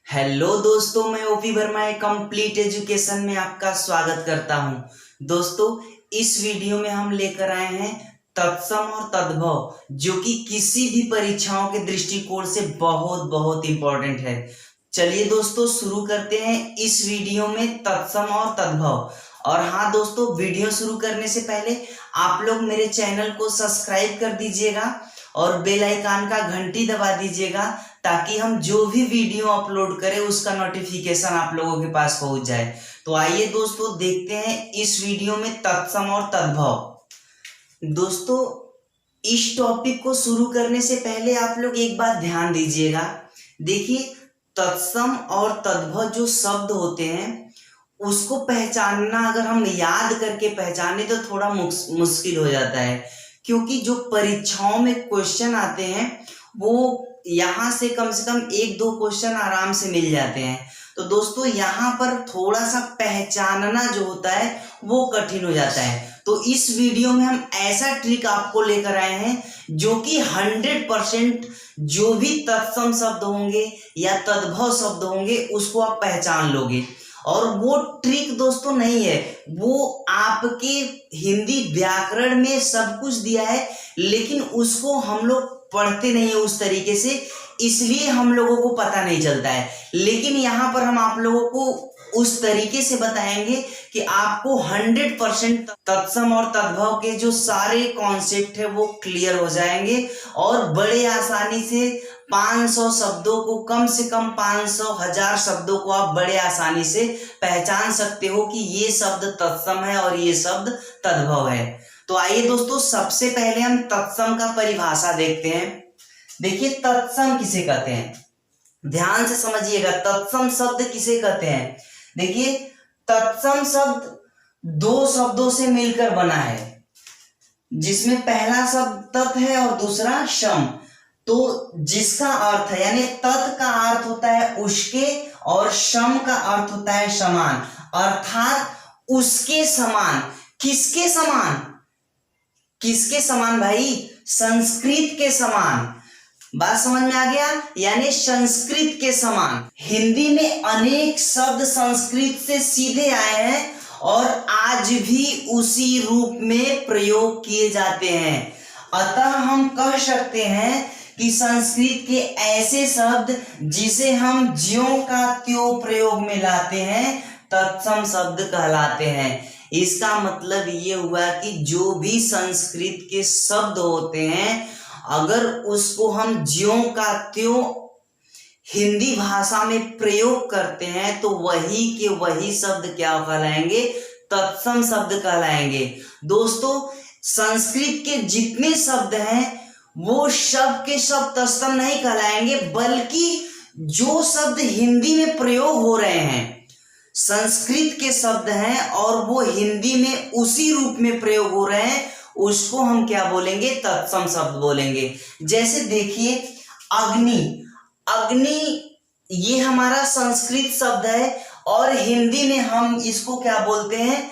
Hello दोस्तों, मैं OP Verma complete education में आपका स्वागत करता हूं। दोस्तों, इस वीडियो में हम लेकर आए हैं तत्सम और तद्भव, जो कि किसी भी परीक्षाओं के दृष्टिकोण से बहुत बहुत इंपॉर्टेंट है। चलिए दोस्तों, शुरू करते हैं इस वीडियो में तत्सम और तद्भव। और हाँ दोस्तों, वीडियो शुरू करने से पहले आप लोग मेरे चैनल को सब्सक्राइब कर दीजिएगा और बेल आइकन का घंटी दबा दीजिएगा, ताकि हम जो भी वीडियो अपलोड करें उसका नोटिफिकेशन आप लोगों के पास पहुंच जाए। तो आइए दोस्तों, देखते हैं इस वीडियो में तत्सम और तद्भव। दोस्तों, इस टॉपिक को शुरू करने से पहले आप लोग एक बात ध्यान दीजिएगा। देखिए, तत्सम और तद्भव जो शब्द होते हैं उसको पहचानना अगर हम याद करके पहचाने तो थोड़ा मुश्किल हो जाता है, क्योंकि जो परीक्षाओं में क्वेश्चन आते हैं वो यहाँ से कम 1-2 क्वेश्चन आराम से मिल जाते हैं। तो दोस्तों, यहाँ पर थोड़ा सा पहचानना जो होता है वो कठिन हो जाता है। तो इस वीडियो में हम ऐसा ट्रिक आपको लेकर आए हैं जो कि 100% जो भी तत्सम शब्द होंगे या तद्भव शब्द होंगे उसको आप पहचान लोगे। और वो ट्रिक दोस्तों नहीं है, वो आपके हिंदी व्याकरण में सब कुछ दिया है, लेकिन उसको हम लोग पढ़ते नहीं है उस तरीके से, इसलिए हम लोगों को पता नहीं चलता है। लेकिन यहाँ पर हम आप लोगों को उस तरीके से बताएंगे कि आपको 100% तत्सम और तद्भव के जो सारे कॉन्सेप्ट है वो क्लियर हो जाएंगे और बड़े आसानी से 500 शब्दों को, कम से कम 500,000 शब्दों को आप बड़े आसानी से पहचान सकते हो कि ये शब्द तत्सम है और ये शब्द तद्भव है। तो आइए दोस्तों, सबसे पहले हम तत्सम का परिभाषा देखते हैं। देखिए, तत्सम किसे कहते हैं, ध्यान से समझिएगा। तत्सम शब्द किसे कहते हैं? देखिए, तत्सम शब्द 2 शब्दों से मिलकर बना है, जिसमें पहला शब्द तत् है और दूसरा सम। तो जिसका अर्थ है, यानी तत् का अर्थ होता है उसके और सम का अर्थ होता है समान, अर्थात उसके समान। किसके समान? किसके समान भाई? संस्कृत के समान। बात समझ में आ गया? यानी संस्कृत के समान। हिंदी में अनेक शब्द संस्कृत से सीधे आए हैं और आज भी उसी रूप में प्रयोग किए जाते हैं। अतः हम कह सकते हैं कि संस्कृत के ऐसे शब्द जिसे हम ज्यों का त्यों प्रयोग में लाते हैं तत्सम शब्द कहलाते हैं। इसका मतलब ये हुआ कि जो भी संस्कृत के शब्द होते हैं, अगर उसको हम ज्यों का त्यों हिंदी भाषा में प्रयोग करते हैं तो वही के वही शब्द क्या कहलाएंगे? तत्सम शब्द कहलाएंगे। दोस्तों, संस्कृत के जितने शब्द हैं वो सब के सब तत्सम नहीं कहलाएंगे, बल्कि जो शब्द हिंदी में प्रयोग हो रहे हैं संस्कृत के शब्द हैं और वो हिंदी में उसी रूप में प्रयोग हो रहे हैं, उसको हम क्या बोलेंगे? तत्सम शब्द बोलेंगे। जैसे देखिए, अग्नि। अग्नि ये हमारा संस्कृत शब्द है और हिंदी में हम इसको क्या बोलते हैं?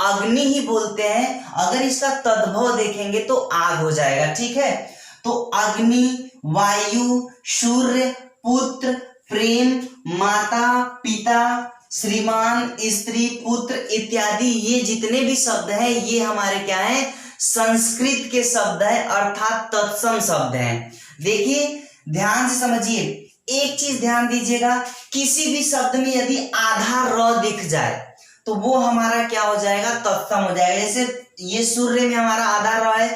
अग्नि ही बोलते हैं। अगर इसका तद्भव देखेंगे तो आग हो जाएगा, ठीक है? तो अग्नि, वायु, सूर्य, पुत्र, प्रेम, माता, पिता, श्रीमान, स्त्री, पुत्र इत्यादि, ये जितने भी शब्द हैं ये हमारे क्या हैं? संस्कृत के शब्द हैं, अर्थात तत्सम शब्द हैं। देखिए, ध्यान से समझिए, एक चीज ध्यान दीजिएगा, किसी भी शब्द में यदि आधा र दिख जाए तो वो हमारा क्या हो जाएगा? तत्सम हो जाएगा। जैसे ये सूर्य में हमारा आधा र है।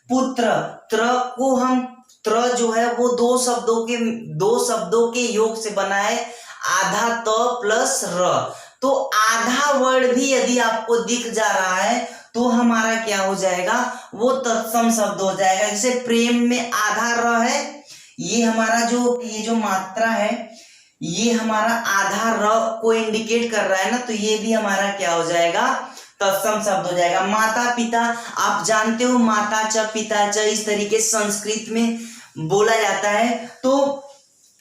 पुत्र, त्र को हम, त्र जो है वो 2 शब्दों के योग से बना है, आधा त प्लस र। तो आधा वर्ड भी यदि आपको दिख जा रहा है तो हमारा क्या हो जाएगा? वो तत्सम शब्द हो जाएगा। जैसे प्रेम में आधा र है, ये हमारा ये जो मात्रा है ये हमारा आधा र को इंडिकेट कर रहा है ना, तो ये भी हमारा क्या हो जाएगा? तत्सम शब्द हो जाएगा। माता पिता, आप जानते हो माता च पिता च इस तरीके संस्कृत में बोला जाता है। तो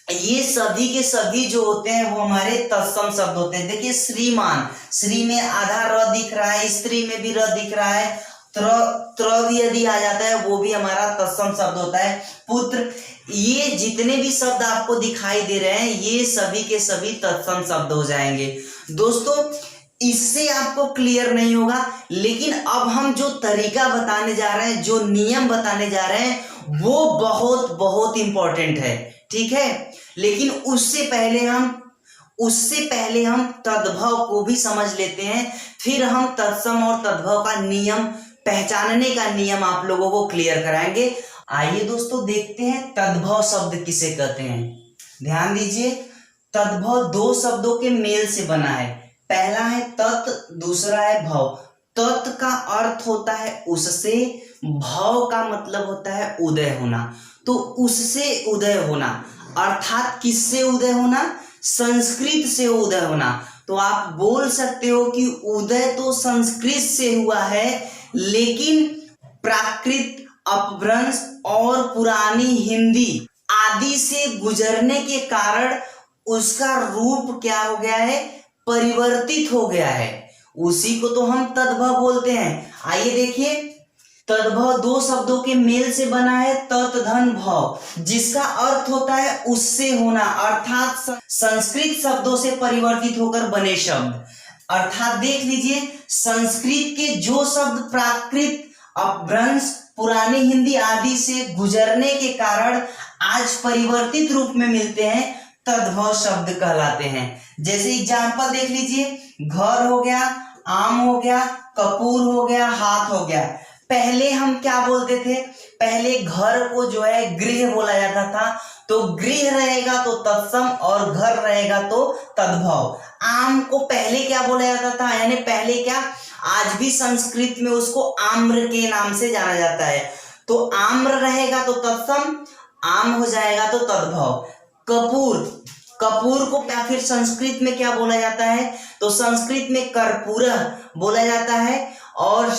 ये सभी के सभी जो होते हैं वो हमारे तत्सम शब्द होते हैं। देखिए, श्रीमान, श्री में आधा र दिख रहा है, स्त्री में भी र दिख रहा है त्र भी यदि आ जाता है वो भी हमारा तत्सम शब्द होता है। पुत्र, ये जितने भी शब्द आपको दिखाई दे रहे हैं ये सभी के सभी तत्सम शब्द हो जाएंगे। दोस्तों इससे आपको क्लियर नहीं होगा, लेकिन अब हम जो तरीका बताने जा रहे हैं, जो नियम बताने जा रहे हैं वो बहुत बहुत इंपॉर्टेंट है, ठीक है। लेकिन उससे पहले हम तद्भव को भी समझ लेते हैं, फिर हम तत्सम और तद्भव का नियम, पहचानने का नियम आप लोगों को क्लियर कराएंगे। आइए दोस्तों देखते हैं तद्भव शब्द किसे कहते हैं। ध्यान दीजिए, तद्भव दो शब्दों के मेल से बना है। पहला है तत्, दूसरा है भव। तत् का अर्थ होता है उससे, भव का मतलब होता है उदय होना। तो उससे उदय होना अर्थात किससे उदय होना? संस्कृत से उदय होना। तो आप बोल सकते हो कि उदय तो संस्कृत से हुआ है, लेकिन प्राकृत, अपभ्रंश और पुरानी हिंदी आदि से गुजरने के कारण उसका रूप क्या हो गया है? परिवर्तित हो गया है। उसी को तो हम तद्भव बोलते हैं। आइए देखिए, तद्भव दो शब्दों के मेल से बना है, तत् धन भव, जिसका अर्थ होता है उससे होना, अर्थात संस्कृत शब्दों से परिवर्तित होकर बने शब्द। अर्थात देख लीजिए, संस्कृत के जो शब्द प्राकृत, अपभ्रंश, पुरानी हिंदी आदि से गुजरने के कारण आज परिवर्तित रूप में मिलते हैं, तद्भव शब्द कहलाते हैं। जैसे एग्जाम्पल देख लीजिए, घर हो गया, आम हो गया, कपूर हो गया, हाथ हो गया। पहले हम क्या बोलते थे? पहले घर को जो है गृह बोला जाता था, तो गृह रहेगा तो तत्सम और घर रहेगा तो तद्भव। आम को पहले क्या बोला जाता था? यानी पहले क्या, आज भी संस्कृत में उसको आम्र के नाम से जाना जाता है। तो आम्र रहेगा तो तत्सम, आम हो जाएगा तो तद्भव। कपूर, कपूर को क्या फिर संस्कृत में क्या बोला जाता है? तो संस्कृत में कर्पूरः बोला जाता है और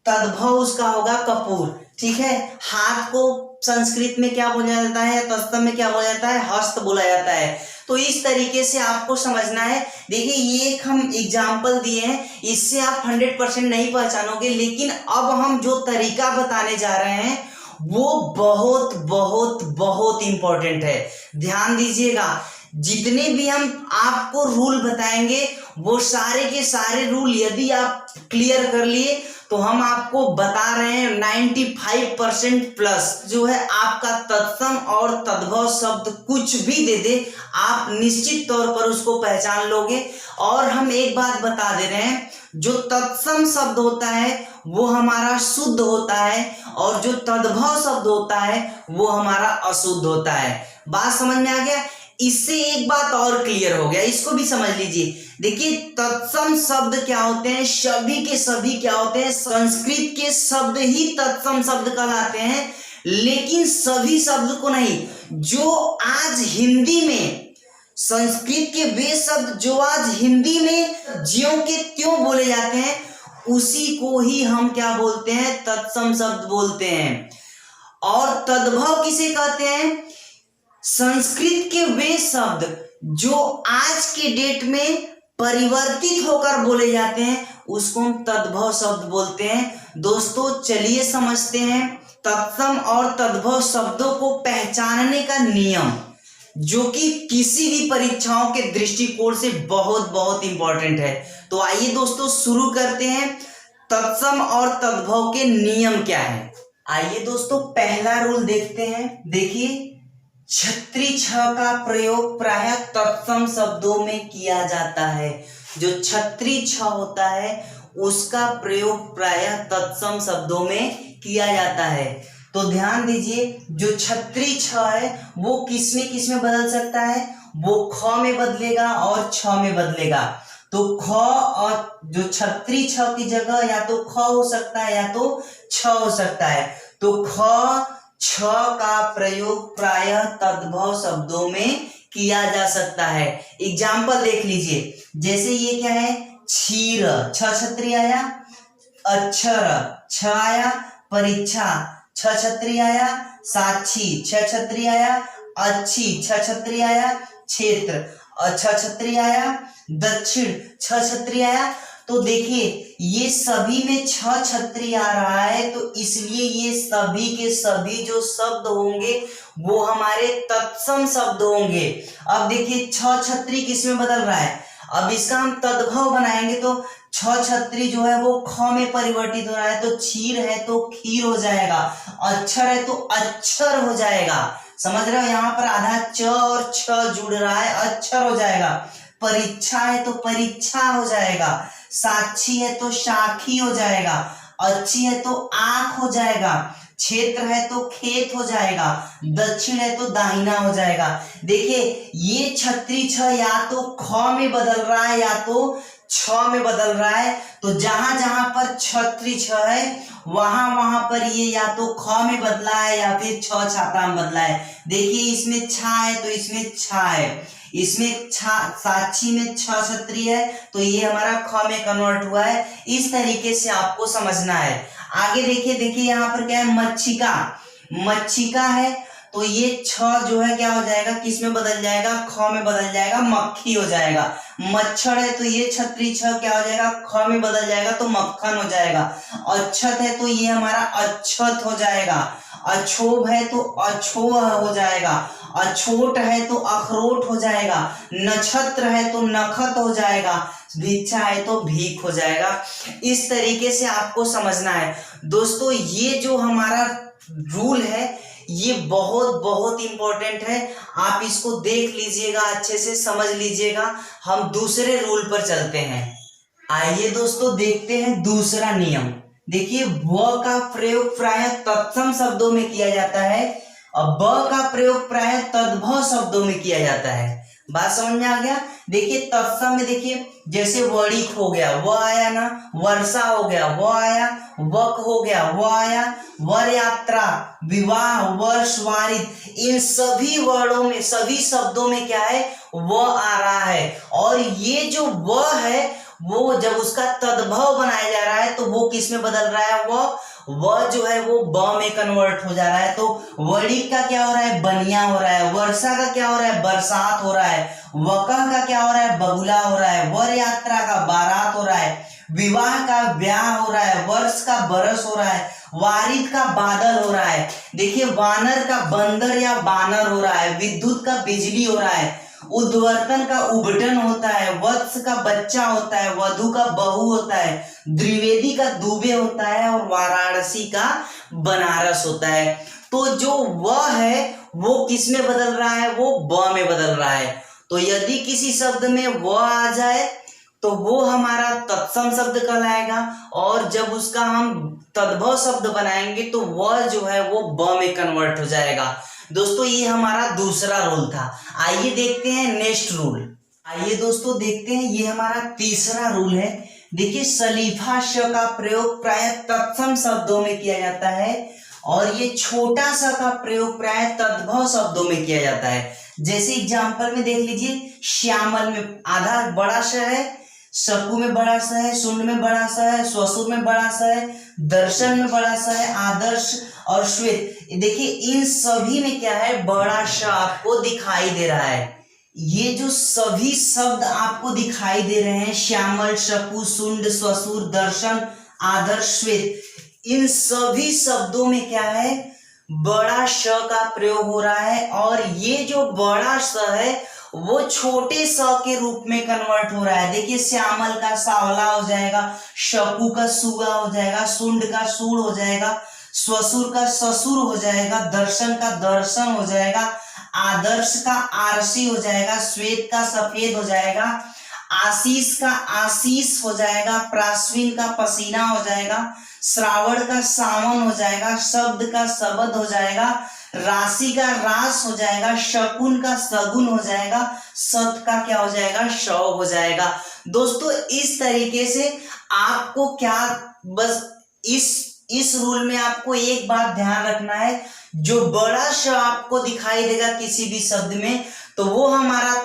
तद्भव उसका होगा कपूर, ठीक है। हाथ को संस्कृत में क्या बोला जाता है? तत्सम में क्या बोला जाता है? हस्त बोला जाता है। तो इस तरीके से आपको समझना है। देखिए, ये एक हम एग्जाम्पल दिए हैं, इससे आप 100% नहीं पहचानोगे, लेकिन अब हम जो तरीका बताने जा रहे हैं वो बहुत बहुत बहुत इंपॉर्टेंट है। ध्यान दीजिएगा, जितने भी हम आपको रूल बताएंगे वो सारे के सारे रूल यदि आप क्लियर कर लिए तो हम आपको बता रहे हैं 95% प्लस जो है आपका तत्सम और तद्भव शब्द कुछ भी दे दे, आप निश्चित तौर पर उसको पहचान लोगे। और हम एक बात बता दे रहे हैं, जो तत्सम शब्द होता है वो हमारा शुद्ध होता है और जो तद्भव शब्द होता है वो हमारा अशुद्ध होता है। बात समझ में आ गया? इससे एक बात और क्लियर हो गया, इसको भी समझ लीजिए। देखिए, तत्सम शब्द क्या होते हैं? सभी के सभी क्या होते हैं? संस्कृत के शब्द ही तत्सम शब्द कहलाते हैं, लेकिन सभी शब्द को नहीं। जो आज हिंदी में, संस्कृत के वे शब्द जो आज हिंदी में ज्यों के त्यों बोले जाते हैं, उसी को ही हम क्या बोलते हैं? तत्सम शब्द बोलते हैं। और तद्भव किसे कहते हैं? संस्कृत के वे शब्द जो आज के डेट में परिवर्तित होकर बोले जाते हैं उसको हम तद्भव शब्द बोलते हैं। दोस्तों चलिए समझते हैं तत्सम और तद्भव शब्दों को पहचानने का नियम, जो कि किसी भी परीक्षाओं के दृष्टिकोण से बहुत बहुत इंपॉर्टेंट है। तो आइए दोस्तों शुरू करते हैं, तत्सम और तद्भव के नियम क्या है। आइए दोस्तों पहला रूल देखते हैं। देखिए, छत्री छ का प्रयोग प्रायः तत्सम शब्दों में किया जाता है। जो छत्री छ होता है उसका प्रयोग प्रायः तत्सम शब्दों में किया जाता है। तो ध्यान दीजिए, जो छत्री छ है वो किस में बदल सकता है? वो ख में बदलेगा और छ में बदलेगा। तो ख और जो छत्री छ की जगह या तो ख हो सकता है या तो छ हो सकता है। तो ख छ का प्रयोग प्रायः तद्भव शब्दों में किया जा सकता है। एग्जाम्पल देख लीजिए, जैसे ये क्या है? क्षीर, छ छत्री आया। अक्षर, छ आया। परीक्षा, छ छत्री आया। साक्षी, छ छत्री आया। अच्छी, छ छत्री आया। क्षेत्र, छ छत्री आया। दक्षिण, छ छत्री आया। तो देखिए ये सभी में छ छत्री आ रहा है, तो इसलिए ये सभी के सभी जो शब्द होंगे वो हमारे तत्सम शब्द होंगे। अब देखिए छ छत्री किस में बदल रहा है, अब इसका हम तद्भव बनाएंगे तो छ छत्री जो है वो ख में परिवर्तित हो रहा है, तो क्षीर है तो खीर हो जाएगा, अक्षर है तो अक्षर हो जाएगा। समझ रहे हो, यहाँ पर आधा च और छ जुड़ रहा है, अक्षर हो जाएगा। परीक्षा है तो परीक्षा हो जाएगा, साक्षी है तो साखी हो जाएगा, अच्छी है तो आंख हो जाएगा, क्षेत्र है तो खेत हो जाएगा, दक्षिण है तो दाहिना हो जाएगा। देखिए ये छत्री छ या तो ख में बदल रहा है या तो छ में बदल रहा है, तो जहां जहां पर छत्री छ है वहां वहां पर ये या तो ख में बदला है या फिर छ छाता में बदला है। देखिए इसमें छा है तो इसमें छा है, इसमें छा साक्षी में छ छत्री है तो ये हमारा ख में कन्वर्ट हुआ है। इस तरीके से आपको समझना है। आगे देखिए यहाँ पर क्या है, मच्छिका, मच्छिका है तो ये छ जो है क्या हो जाएगा, किस में बदल जाएगा, ख में बदल जाएगा, मक्खी हो जाएगा। मच्छर है तो ये छत्री छ क्या हो जाएगा, ख में बदल जाएगा तो मक्खन हो जाएगा। अक्षत है तो ये हमारा अक्षत हो जाएगा। अक्षोभ है तो अछोह हो जाएगा। अछोट है तो अखरोट हो जाएगा। नक्षत्र है तो नखत हो जाएगा। भिक्षा है तो भीख हो जाएगा। इस तरीके से आपको समझना है दोस्तों। ये जो हमारा रूल है ये बहुत बहुत इंपॉर्टेंट है, आप इसको देख लीजिएगा, अच्छे से समझ लीजिएगा। हम दूसरे रूल पर चलते हैं। आइए दोस्तों देखते हैं दूसरा नियम। देखिए व का प्रयोग प्रायः तत्सम शब्दों में किया जाता है और ब का प्रयोग प्रायः तद्भव शब्दों में किया जाता है। बात समझ में आ गया। देखिए तत्सम में देखिए जैसे वणिक हो गया वो आया ना, वर्षा हो गया वो आया, वक हो गया वो आया, वर यात्रा, विवाह, वर्ष, वारिद, इन सभी वर्णों में सभी शब्दों में क्या है, वो आ रहा है। और ये जो व है वो जब उसका तद्भव बनाया जा रहा है तो वो किस में बदल रहा है, वो जो है वो ब में कन्वर्ट हो जा रहा है। तो वणिक का क्या हो रहा है, बनिया हो रहा है। वर्षा का क्या हो रहा है, बरसात हो रहा है। वकह का क्या हो रहा है, बगुला हो रहा है। वर यात्रा का बारात हो रहा है। विवाह का ब्याह हो रहा है। वर्ष का बरस हो रहा है। वारिद का बादल हो रहा है। देखिए वानर का बंदर या बानर हो रहा है। विद्युत का बिजली हो रहा है। उद्वर्तन का उबटन होता है। वत्स का बच्चा होता है। वधु का बहू होता है। द्विवेदी का दुबे होता है और वाराणसी का बनारस होता है। तो जो व है वो किस में बदल रहा है, वो ब में बदल रहा है। तो यदि किसी शब्द में व आ जाए तो वो हमारा तत्सम शब्द कहलाएगा, और जब उसका हम तद्भव शब्द बनाएंगे तो वह जो है वो ब में कन्वर्ट हो जाएगा। दोस्तों ये हमारा दूसरा रूल था। आइए देखते हैं नेक्स्ट रूल। आइए दोस्तों देखते हैं ये हमारा तीसरा रूल है। देखिए सलीफा श का प्रयोग प्रायः तत्सम शब्दों में किया जाता है और ये छोटा स का प्रयोग प्रायः तद्भव शब्दों में किया जाता है। जैसे एग्जाम्पल में देख लीजिए, श्यामल में आधा बड़ा श है, शकु में बड़ा सा है, शुंड में बड़ा सा है, स्वसुर में बड़ा सा है, दर्शन में बड़ा सा है, आदर्श और श्वेत। देखिए इन सभी में क्या है, बड़ा श आपको दिखाई दे रहा है। ये जो सभी शब्द आपको दिखाई दे रहे हैं, श्यामल, शकु, शुंड, स्वसुर, दर्शन, आदर्श, श्वेत, इन सभी शब्दों में क्या है, बड़ा श का प्रयोग हो रहा है। और ये जो बड़ा स है वो छोटे स के रूप में कन्वर्ट हो रहा है। देखिए श्यामल का सांवला हो जाएगा, शकु का सुगा हो जाएगा, शुंड का सूर हो जाएगा, स्वसुर का ससुर हो जाएगा, दर्शन का दर्शन हो जाएगा, आदर्श का आरसी हो जाएगा, श्वेत का सफेद हो जाएगा, आशीष का आशीष हो जाएगा, प्राश्विन का पसीना हो जाएगा, श्रावण का सावन हो जाएगा, शब्द का शब्द हो जाएगा, राशि का रास हो जाएगा, शकुन का सगुन हो जाएगा, सत का क्या हो जाएगा, शव हो जाएगा। दोस्तों इस तरीके से आपको क्या, बस इस रूल में आपको एक बात ध्यान रखना है, जो बड़ा श आपको दिखाई देगा किसी भी शब्द में तो वो हमारा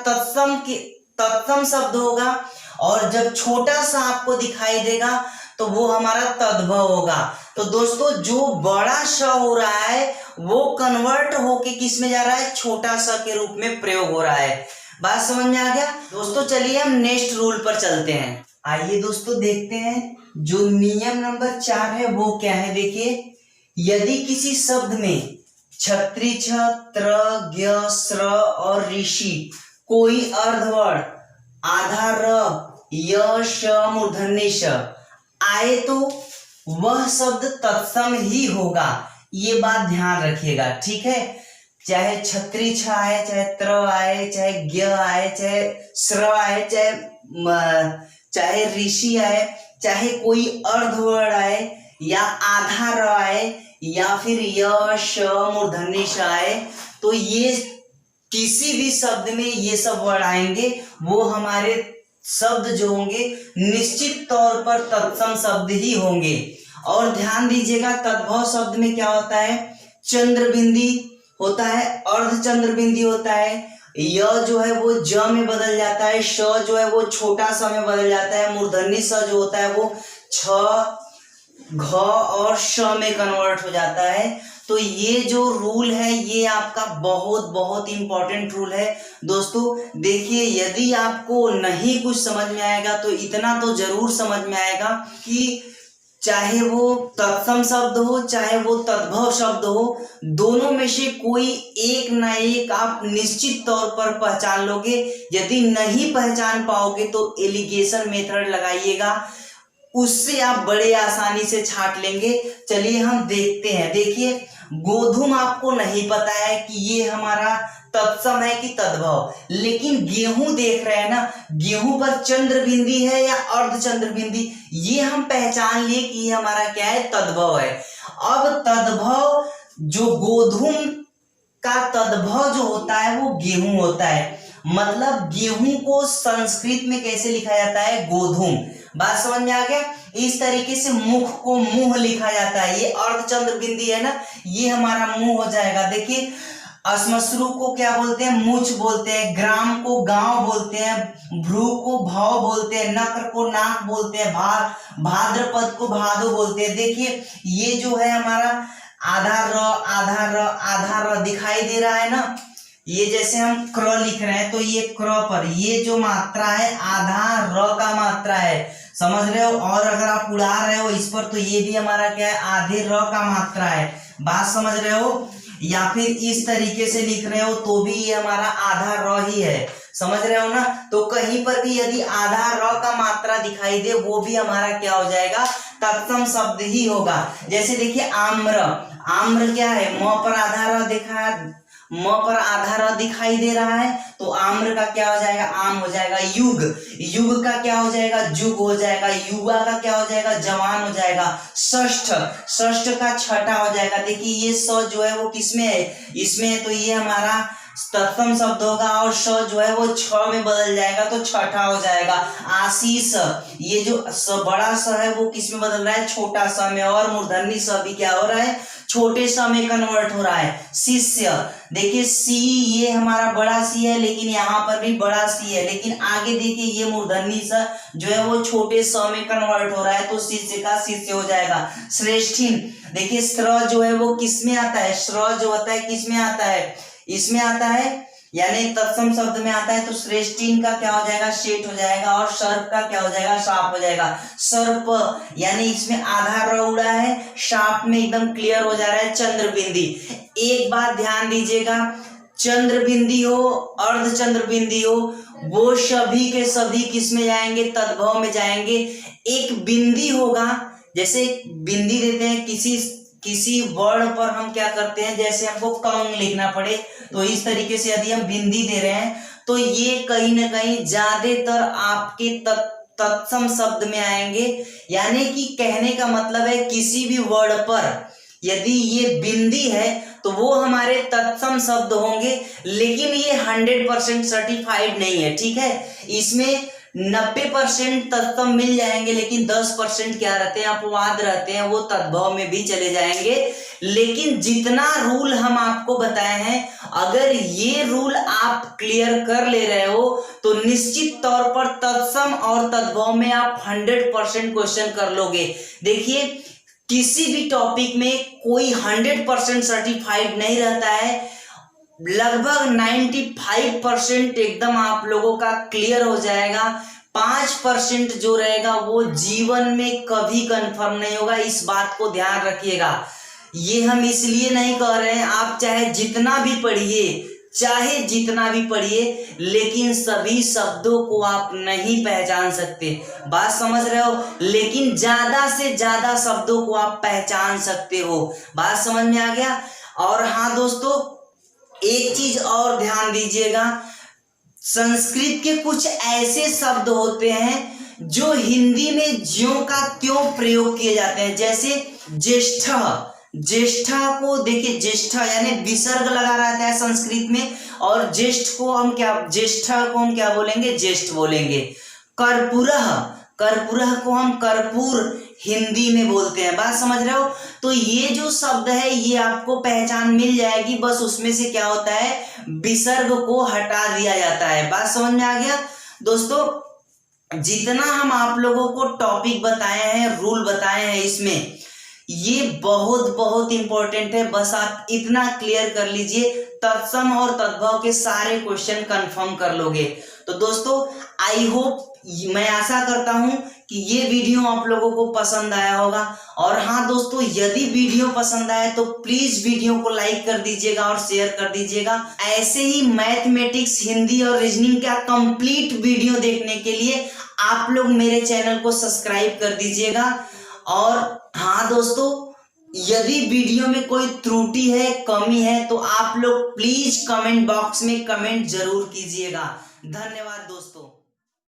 तत्सम शब्द होगा, और जब छोटा सा आपको दिखाई देगा तो वो हमारा तद्भव होगा। तो दोस्तों जो बड़ा श हो रहा है वो कन्वर्ट होके किस में जा रहा है, छोटा स के रूप में प्रयोग हो रहा है। बात समझ में आ गया दोस्तों। चलिए हम नेक्स्ट रूल पर चलते हैं। आइए दोस्तों देखते हैं जो नियम नंबर 4 है वो क्या है। देखिए, यदि किसी शब्द में छत्री, छ, त्र, ज्ञ, स्र और ऋषि कोई अर्धवर्ण आधा र, य, श, मूर्धन्य श आए तो वह शब्द तत्सम ही होगा। ये बात ध्यान रखिएगा, ठीक है। चाहे छत्री छ आए, चाहे त्र आए, चाहे ज्ञ आए, चाहे स्र आए, चाहे ऋषि आए, चाहे कोई अर्धवर्ण आए या आधा र आए या फिर य, श, मूर्धन्य श आए, तो ये किसी भी शब्द में ये सब वर्ण आएंगे, वो हमारे शब्द जो होंगे निश्चित तौर पर तत्सम शब्द ही होंगे। और ध्यान दीजिएगा, तद्भव शब्द में क्या होता है, चंद्रबिंदी होता है, अर्धचंद्रबिंदी होता है, य जो है वो ज में बदल जाता है, श जो है वो छोटा स में बदल जाता है, मूर्धन्य स जो होता है वो छ, घ और श में कन्वर्ट हो जाता है। तो ये जो रूल है ये आपका बहुत बहुत इंपॉर्टेंट रूल है दोस्तों। देखिए, यदि आपको नहीं कुछ समझ में आएगा तो इतना तो जरूर समझ में आएगा कि चाहे वो तत्सम शब्द हो चाहे वो तद्भव शब्द हो, दोनों में से कोई एक ना एक आप निश्चित तौर पर पहचान लोगे। यदि नहीं पहचान पाओगे तो एलिगेशन मेथड लगाइएगा, उससे आप बड़े आसानी से छांट लेंगे। चलिए हम देखते हैं। देखिए, गोधूम आपको नहीं पता है कि ये हमारा तत्सम है कि तद्भव, लेकिन गेहूं देख रहे हैं ना, गेहूं पर चंद्रबिंदी है या अर्धचंद्रबिंदी, ये हम पहचान लिए कि ये हमारा क्या है, तद्भव है। अब तद्भव जो गोधूम का तद्भव जो होता है वो गेहूं होता है। मतलब गेहूं को संस्कृत में कैसे लिखा जाता है, गोधूम। बात समझ में आ गया। इस तरीके से मुख को मुंह लिखा जाता है। ये अर्धचंद्रबिंदी है ना, ये हमारा मुंह हो जाएगा। देखिए, श्मश्रु को क्या बोलते हैं, मुछ बोलते हैं, ग्राम को गांव बोलते हैं, भ्रू को भव बोलते हैं, नक्र को नाक बोलते हैं, भाद्रपद को भादो बोलते हैं। देखिए, ये जो है हमारा आधा र आधा र आधा र दिखाई दे रहा है ना, ये जैसे हम क्र लिख रहे हैं तो ये क्र पर ये जो मात्रा है आधा र का मात्रा है, समझ रहे हो। और अगर आप उड़ा रहे हो इस पर तो ये भी हमारा क्या है, आधे र का मात्रा है। बात समझ रहे हो। या फिर इस तरीके से लिख रहे हो तो भी ये हमारा आधा र ही है, समझ रहे हो ना। तो कहीं पर भी यदि आधा र का मात्रा दिखाई दे वो भी हमारा क्या हो जाएगा, तत्सम शब्द ही होगा। जैसे देखिए, आम्र, आम्र क्या है, म पर आधा र देखा, म पर आधा र दिखाई दे रहा है तो आम्र का क्या हो जाएगा, आम हो जाएगा। युग, युग का क्या हो जाएगा, जुग हो जाएगा। युवा का क्या हो जाएगा, जवान हो जाएगा। षष्ठ, षष्ठ का छठा हो जाएगा। देखिए, ये स जो है वो किसमें है, इसमें है, तो ये हमारा तत्सम शब्द होगा। और श जो है वो छ में बदल जाएगा तो छठा हो जाएगा। आशीष, ये जो बड़ा स है वो किस में बदल रहा है, छोटा स में। और मूर्धन्य स भी क्या हो रहा है, छोटे स में कन्वर्ट हो रहा है। शिष्य, देखिए सी ये हमारा बड़ा सी है लेकिन यहाँ पर भी बड़ा सी है, लेकिन आगे देखिए ये मूर्धन्य स जो है वो छोटे स में कन्वर्ट हो रहा है तो शिष्य का शिष्य हो जाएगा। श्रेष्ठीन, देखिए स्र जो है वो किस में आता है, श्र जो होता है किस में आता है, इसमें आता है, यानी तत्सम शब्द में आता है। तो श्रेष्ठीन का क्या हो जाएगा, शेठ हो जाएगा। और सर्प का क्या हो जाएगा, साप हो जाएगा। सर्प यानी इसमें आधा र उड़ा है, साप में एकदम क्लियर हो जा रहा है चंद्रबिंदी। एक बात ध्यान दीजिएगा, चंद्रबिंदी हो अर्धचंद्रबिंदी हो वो सभी के सभी किस में जाएंगे, तद्भव में जाएंगे। एक बिंदी होगा, जैसे बिंदी देते हैं किसी वर्ड पर हम क्या करते हैं, जैसे हमको कौन लिखना पड़े तो इस तरीके से यदि हम बिंदी दे रहे हैं तो ये कहीं ना कहीं ज्यादातर आपके तत्सम शब्द में आएंगे। यानी कि कहने का मतलब है किसी भी वर्ड पर यदि ये बिंदी है तो वो हमारे तत्सम शब्द होंगे, लेकिन ये 100% सर्टिफाइड नहीं है, ठीक है। इसमें 90% तत्सम मिल जाएंगे लेकिन 10% क्या रहते हैं, अपवाद रहते हैं, वो तद्भव में भी चले जाएंगे। लेकिन जितना रूल हम आपको बताए हैं, अगर ये रूल आप क्लियर कर ले रहे हो तो निश्चित तौर पर तत्सम और तद्भव में आप 100% क्वेश्चन कर लोगे। देखिए, किसी भी टॉपिक में कोई 100% सर्टिफाइड नहीं रहता है, लगभग 95% एकदम आप लोगों का क्लियर हो जाएगा। 5% जो रहेगा वो जीवन में कभी कंफर्म नहीं होगा। इस बात को ध्यान रखिएगा। ये हम इसलिए नहीं कह रहे हैं, आप चाहे जितना भी पढ़िए, लेकिन सभी शब्दों को आप नहीं पहचान सकते। बात समझ रहे हो? लेकिन ज्यादा से ज्यादा शब्दों को आप पहचान सकते हो। बात समझ में आ गया? और हाँ दोस्तों, एक चीज और ध्यान दीजिएगा, संस्कृत के कुछ ऐसे शब्द होते हैं जो हिंदी में ज्यों का त्यों प्रयोग किए जाते हैं। जैसे ज्येष्ठ, ज्येष्ठ को देखिए, ज्येष्ठ यानी विसर्ग लगा रहता है संस्कृत में, और ज्येष्ठ को हम क्या बोलेंगे? ज्येष्ठ बोलेंगे। कर्पूरः, कर्पूरः को हम कर्पूर हिंदी में बोलते हैं। बात समझ रहे हो? तो ये जो शब्द है ये आपको पहचान मिल जाएगी, बस उसमें से क्या होता है, विसर्ग को हटा दिया जाता है। बात समझ में आ गया दोस्तों? जितना हम आप लोगों को टॉपिक बताए हैं, रूल बताए हैं, इसमें ये बहुत बहुत इंपॉर्टेंट है। बस आप इतना क्लियर कर लीजिए, तत्सम और तद्भव के सारे क्वेश्चन कंफर्म कर लोगे। तो दोस्तों, आई होप, मैं आशा करता हूं कि ये वीडियो आप लोगों को पसंद आया होगा। और हाँ दोस्तों, यदि वीडियो पसंद आए तो प्लीज वीडियो को लाइक कर दीजिएगा और शेयर कर दीजिएगा। ऐसे ही मैथमेटिक्स, हिंदी और रीजनिंग का कंप्लीट वीडियो देखने के लिए आप लोग मेरे चैनल को सब्सक्राइब कर दीजिएगा। और हाँ दोस्तों, यदि वीडियो में कोई त्रुटि है, कमी है, तो आप लोग प्लीज कमेंट बॉक्स में कमेंट जरूर कीजिएगा। धन्यवाद दोस्तों।